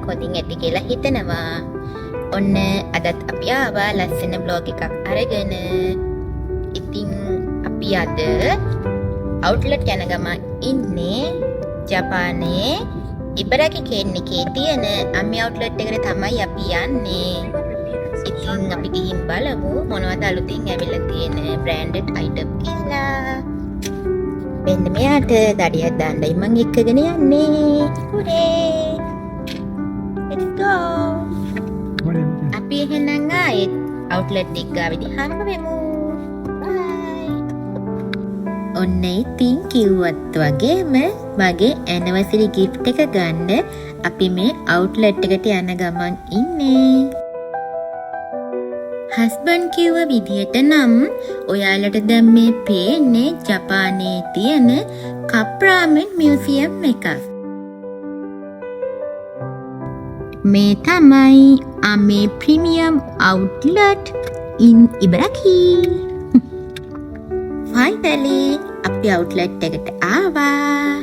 හොඳින් ඇති කියලා හිතනවා. ඔන්න අදත් අපි ආවා ලස්සන බ්ලොග් එකක් අරගෙන. ඉතින් අපි අද අවුට්ලට් යන ගමන් ඉන්නේ ජපානයේ ඉබරාකි කේන් එකේ තියෙන අම්මි අවුට්ලට් එකට තමයි අපි යන්නේ. ඉතින් අපි ගිහින් බලමු මොනවද අලුතින් ඇවිල්ලා තියෙන බ්‍රෑන්ඩඩ් අයිටම් කියලා. මෙන්න මෙයාට දඩියක් දාන්නයි මං එක්කගෙන යන්නේ. හුරේ! Let's go! අපි එහෙනම් ආයෙත් අවුට්ලට් එක ගාවිදි හම්බ වෙමු. Bye! ඔන්න ඉතින් කිව්වත් වගේම මගේ ඇනිවර්සරි ගිෆ්ට් එක ගන්න අපි මේ අවුට්ලට් එකට යන ගමන් ඉන්නේ. හස්බන්ඩ් කිව්ව විදියට නම් ඔයාලට දැන් මේ පේන්නේ ජපානයේ තියෙන කප් රාමෙන් මියුසියම් එකක්. මේ තමයි අමේ ප්‍රීමියම් අවුට්ලට් ඉන් ඉබරාකි. ෆයිනලි අපි අවුට්ලට් එකට ආවා.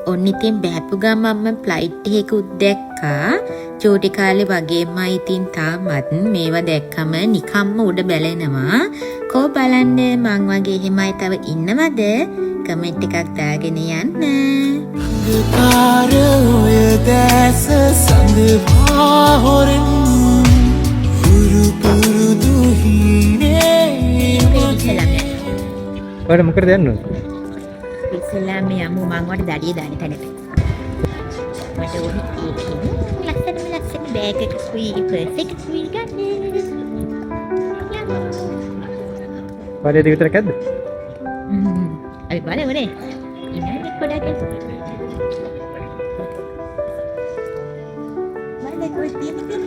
ඔන්න ඉතින් බෑපු ගමන්ම ෆ්ලයිට් එකකුත් දැක්කා. චූටි කාලේ වගේමයි ඉතින් තාමත් මේවා දැක්කම නිකම්ම උඩ බැලෙනවා. කෝ බලන්න මං වගේ එහෙමයි තව ඉන්නවද? කමෙන්ට් එකක් දාගෙන යන්න. අන්ධකාර ඔය දැස සඳවා හොරෙන් හුරු පුරුදු හීනේ ඔයාලා මොකටද යන්නේ? ඉස්සෙල්ලාම යමු මං වට දඩිය දාන්න තැනට. මට ඕනේ ඒකෙන් ලස්සන බෑග් එකකුයි පර්ස් එකකුයි ගන්න. පාරේ විතරක් ඇද්ද? අපි බලමුනේ. ඉන්නේ පොඩක්. මම කොයි තියෙන්නේ?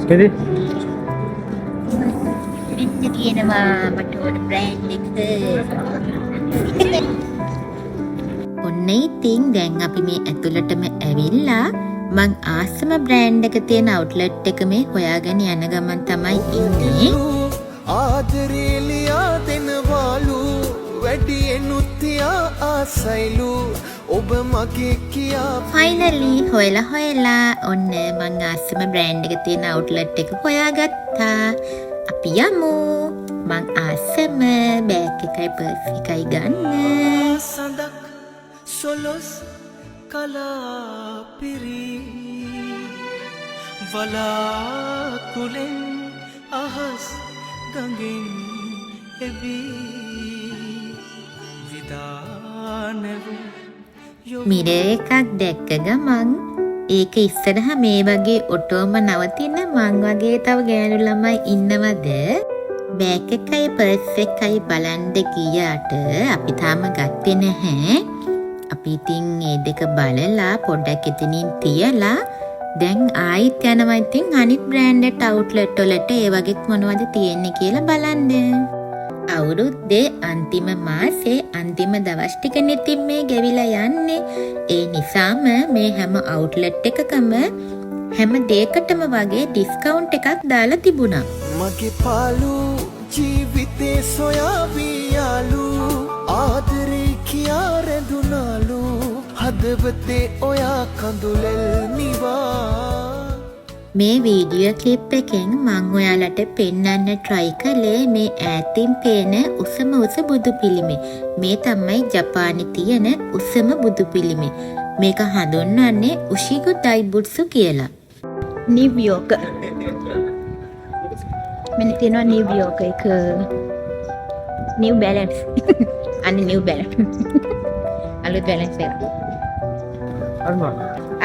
කෙදි? මෙන්න තියෙනවා මට ඕන බ්‍රෑන්ඩ් එක. ඔන්න ඉතින් දැන් අපි මේ ඇතුළටම ඇවිල්ලා මං ආසම බ්‍රෑන්ඩ් එක තියෙන අවුට්ලට් එක මේ හොයාගෙන යන ගමන් තමයි ඉන්නේ. ආදරේලියා දෙනවාලු වැඩියෙනුත් තියා ආසයිලු ඔබ මගේ කියා ෆයිනලි හොයලා ඔන්න මං ආසම බ්‍රෑන්ඩ් එක තියෙන අවුට්ලට් එක හොයාගත්තා. අපි යමු. මං ආසම බෑග් එකයි පර්ස් එකයි ගන්න. සඳක් සොලොස් කලාපිරි වලාකුලෙන් අහස් ගඟින් එබී විදානව මිරර් එකක් දැක්ක ගමන් ඒක ඉස්සරහ මේ වගේ ඔටෝම නවතින මං වගේ තව ගෑනු ළමයි ඉන්නවද? බෑග් එකයි පර්ස් එකයි බලන්න ගියාට අපි තාම ගත්තේ නැහැ. අපි ඉතින් මේ දෙක බලලා පොඩ්ඩක් එතනින් තියලා දැන් ආයෙත් යනවා ඉතින් අනිත් බ්‍රෑන්ඩඩ් අවුට්ලට් වලට ඒ වගේත් මොනවද තියෙන්නේ කියලා බලන්න. අවුරුද්දේ අන්තිම මාසේ අන්තිම දවස් ටිකනේ ඉතින් මේ ගෙවිලා යන්නේ. ඒ නිසාම මේ හැම අවුට්ලට් එකකම හැම දෙයකටම වගේ ඩිස්කවුන්ට් එකක් දාලා තිබුණා. මගේ පාලු ජීවිතේ සොයාවියාලු ආදරේ කියා රැඳුනාලු හදවතේ ඔයා කඳුලෙල් නිවා. මේ වීඩියෝ ක්ලිප් එකෙන් මං ඔයාලට පෙන්වන්න try කළේ මේ ඈතින් පේන උසම බුදු පිළිමේ. මේ තමයි ජපානයේ තියෙන උසම බුදු පිළිමේ. මේක හඳුන්වන්නේ උෂිගු ඩයිබුට්සු කියලා. නිව්යෝර්ක්. මෙන්න තියෙනවා නිව්යෝර්ක් එක. New balance. අනේ නිව් බැලන්ස්. අලුත් බැලන්ස් එක.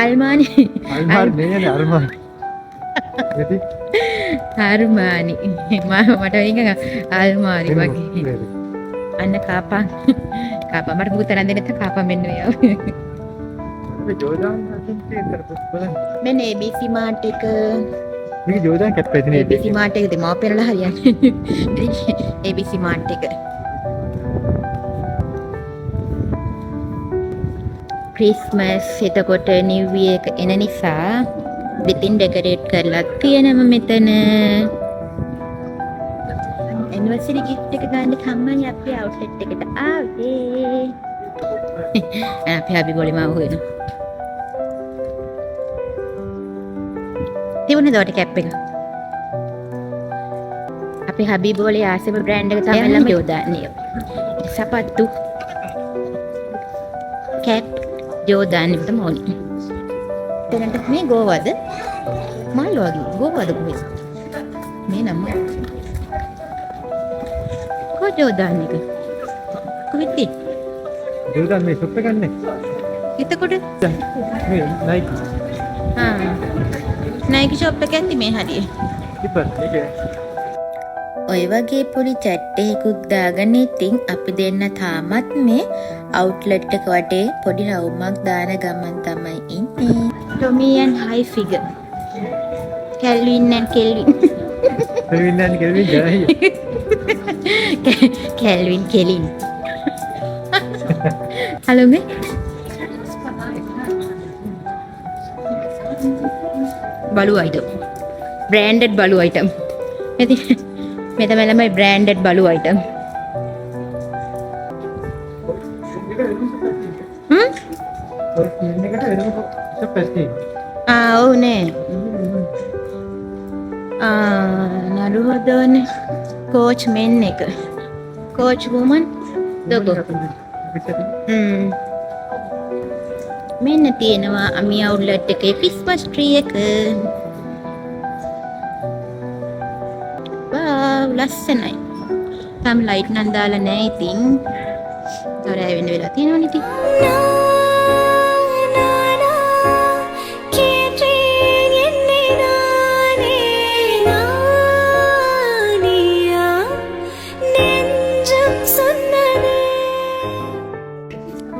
අල්මානි. නේ අල්මානි. එති අල්මානි. මට නිකන් අල්මානි වගේ. අන්න කාපා. කාපා මට පුතන දෙන්න කාපා මෙන්න මෙයා. මේ ජෝදාන් අතින්තේ කරපස් බලන්න. මෙන්න ABC මාර්ට් එක. මේක ජෝදාන් කැප් එකනේ. ABC මාර්ට් එක දෙමාපියන්ලා හරියන්නේ. ABC මාර්ට් එක. ක්‍රිස්මස් එතකොට නිව් ඉයර් එක එන නිසා ඉතින් ඩෙකොරේට් කරලා තියෙනවා මෙතන. ඇනිවර්සරි ගිෆ්ට් එක ගන්න කම්මයි අපි අවුට්ලට් එකට ආවේ. අපේ හබි බෝලේ මාව හොයන. තිබුණේ දොට කැප් එක. අපේ හබි බෝලේ ආසෙම බ්‍රෑන්ඩ් එක තමයි ළම ජෝදානිය. සපත්තු කැප් ජෝදානිය තමයි ඕනේ. එතනට මේ ගෝවද? මල් වගේ ගෝවද කොහෙද? මේ නම කො ජෝදානිය. කොහෙද? ජෝදාන් මේ ෂොප් එක ගන්නෙ. එතකොට මේ නයිකි. නයිකි ෂොප් එක ඇති මේ හරිය. ඉතින් ඒක ඔය වගේ පොඩි චැට් එකකුත් දාගෙන ඉතින් අපි දෙන්න තාමත් මේ අවුට්ලට් එක වටේ පොඩි රවුමක් දාන ගමන් තමයි ඉන්නේ. Tommy and Hilfiger. Calvin and Kelvin. Kelvin and Kelvin guy. Calvin Kelvin. Hello me. බලු item. Branded බලු item. මේ තමයි ළමයි branded බලු item. ඔය කියන එකට වෙනම ෂොප් එකක් තියෙනවා. ඔව් නේ. නරුහොදෝනේ. coach men එක. coach woman logo. මෙන්න තියෙනවා අමි අවුට්ලට් එකේ ක්‍රිස්මස් ට්‍රී එක. වාව් ලස්සනයි. තාම ලයිට් නම් දාලා නැහැ ඉතින්. තවරය වෙන්න වෙලා තියෙනවනේ ඉතින්.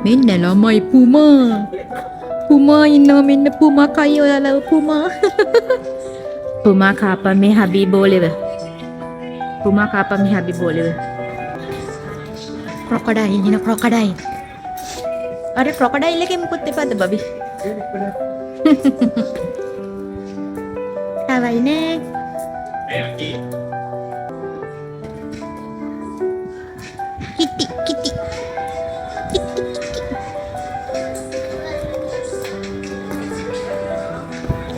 මෙන්න ළමයි පුමා ඉන්නවා මෙන්න පුමා කයි ඔයාලව පුමා කාපා මේ හබි බෝලෙව ක්‍රොකොඩයිල් අර ක්‍රොකොඩයිල් එකේ මුකුත් එපාද බබි හවයි නේ කිටි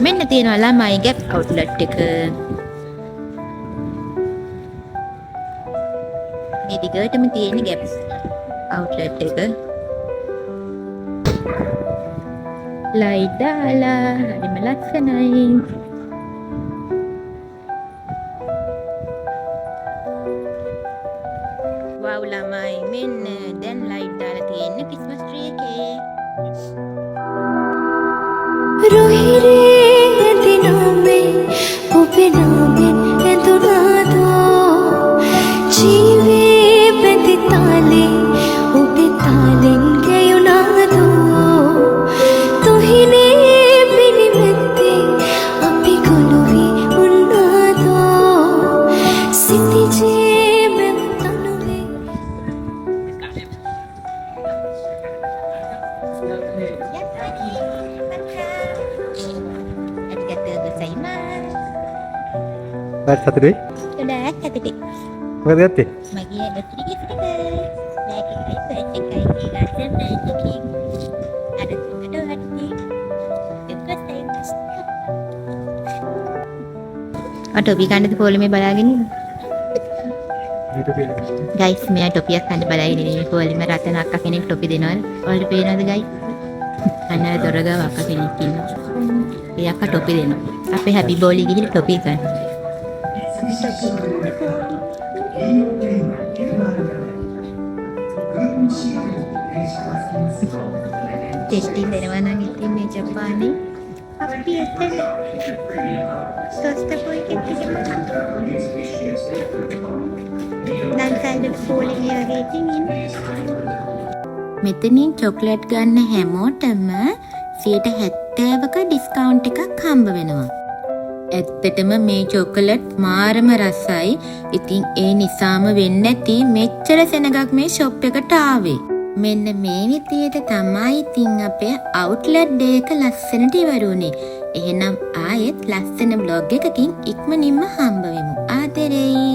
මෙන්න තියෙනවා ළමයි ගැප් අවුට්ලට් එක. මේ දිගටම තියෙන ගැප් අවුට්ලට් එක. ලයිට් දාලා හරිම ලස්සනයි. වව් ළමයි මෙන්න දැන් ලයිට් දාලා තියෙන ක්‍රිස්මස් ට්‍රී එකේ. रोहिरे दिनों में वो बिनों में दुना दो जीवे बंदी ताले वो बेताले के युना दो तो ही ने बिनी मत्ते अपी गुलुवी उन्ना दो सिटी जे मैं तनु में බත් සතුටුයි. ගොඩාක් සතුටුයි. මොකද ගත්තේ? මගේ ලොකු ගිෆ්ට් එක. මේකයි පර්චේස් එකයි ලස්සන එකකින්. අද තුකට හටි. ටොපි කන්නද පොලිමේ බලාගෙන ඉන්න. ගයිස් මෙයා ටොපියක් කන්න බලාගෙන ඉන්නේ පොලිමේ රතන අක්කා කෙනෙක් ටොපි දෙනවා. ඔයාලට පේනවද ගයිස්? අන්න දොරගාව අක්කා කෙනෙක් ඉන්නවා. ඒ අක්කා ටොපි දෙනවා. අපේ හැපි බෝලි ගිහින් ටොපි ගන්න. ටෙස්ටිං දෙනවා නම් ඉතින් මේ ජපානේ අපි එතන සොස්තපොයි කෙටිකම නන්සයිඩ් පොලිමේ වගේ ඉතින් මෙතනින් චොක්ලට් ගන්න හැමෝටම 70%ක ඩිස්කවුන්ට් එකක් හම්බ වෙනවා. ඇත්තටම මේ චොකලට් මාරම රසයි. ඉතින් ඒ නිසාම වෙන්නේ නැති මෙච්චර සෙනගක් මේ ෂොප් එකට ආවේ. මෙන්න මේ විදියට තමයි ඉතින් අපේ අවුට්ලට් ඩේ එක ලස්සනට ඉවරුනේ. එහෙනම් ආයෙත් ලස්සන බ්ලොග් එකකින් ඉක්මනින්ම හම්බ වෙමු. ආදරේ.